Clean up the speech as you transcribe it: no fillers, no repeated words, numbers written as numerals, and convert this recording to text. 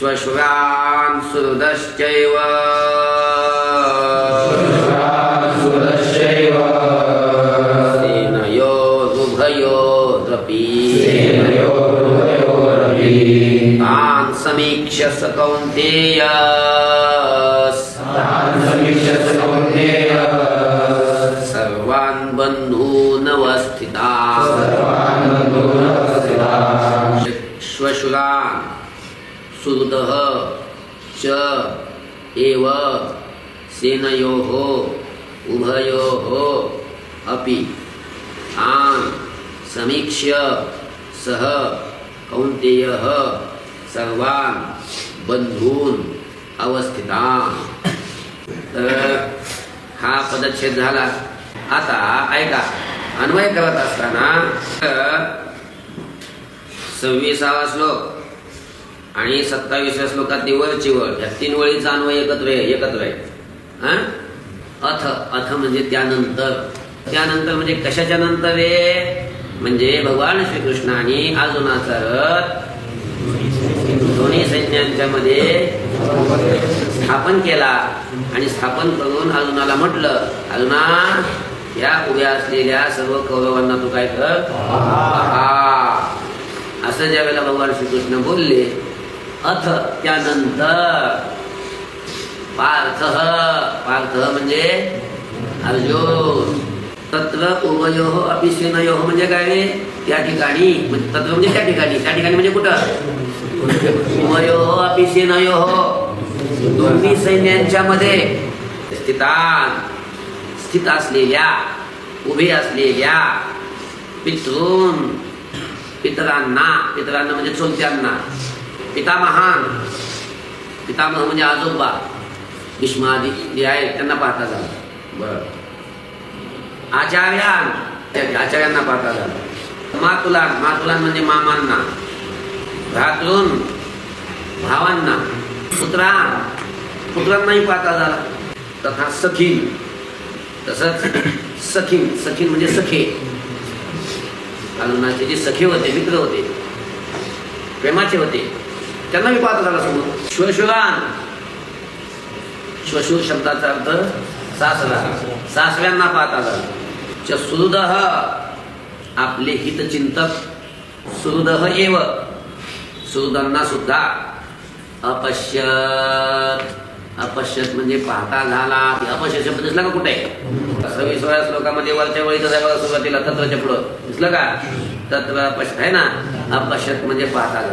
श्वशुरान् सुहृदश्चैव सेनयोरुभयोरपि तान् समीक्ष्य स कौन्तेय सर्वान् बन्धूनवस्थितान् श्वशुरान् सुहृदः च एव सेनयोः उभयोः अपि तान् समीक्ष्य सः कौन्तेयः सर्वान् बंधून अवस्थितान्. तर हा पदच्छेद झाला. आता ऐका, अन्वय करत असताना 26वा श्लोक आणि 27व्या श्लोकातली वरची वळ या 3 वळीचा अन्वय एकत्र आहे. अथ म्हणजे त्यानंतर म्हणजे कशाच्या नंतर आहे, म्हणजे भगवान श्रीकृष्णाने अर्जुनाचा रथ दोन्ही सैन्यांच्या मध्ये स्थापन केला आणि स्थापन करून अर्जुनाला म्हटलं, अर्जुना या उभ्या असलेल्या सर्व कौरवांना तू काय कर, असं ज्या वेळेला भगवान श्रीकृष्ण बोलले. अथ त्यानंतर पार्थ म्हणजे अर्जुन. तत्र उभयोः अपि सेनयोः म्हणजे काय, त्या ठिकाणी, तत्र म्हणजे त्या ठिकाणी म्हणजे कुठं, उभयोः अपि सेनयोः दोन्ही सैन्यांच्या मध्ये स्थित असलेल्या, उभे असलेल्या पितरांना म्हणजे चुलत्यांना, पितामह म्हणजे आजोबा, भीष्मादी जे आहेत त्यांना पाहता झालं. बरं, आचार्यांना पाहता झालं. मातुलान म्हणजे मामांना, भ्रातृन भावांना, पुत्रांनाही पाहता झाला. तथा सखीन, तसंच सखीन म्हणजे सखे, अर्जुनाचे जे सखे होते, मित्र होते, प्रेमाचे होते, त्यांना मी पाहता झाला समोर. श्वशुरान, श्वशुर शब्दाचा अर्थ सासरा, सासऱ्यांना पाहता झाला. सुहृदः आपले हितचिंतक, सुहृदः एव सुहृदांना सुद्धा. अपश्यत म्हणजे पाहता झाला. अपश्य शब्द दिसला का कुठे, 26व्या श्लोकामध्ये वरच्या वळीचा सुरुवातीला तत्वच्या पुढं दिसलं का, तत्व अपश्यत आहे ना. अपश्यत म्हणजे पाहता झाला.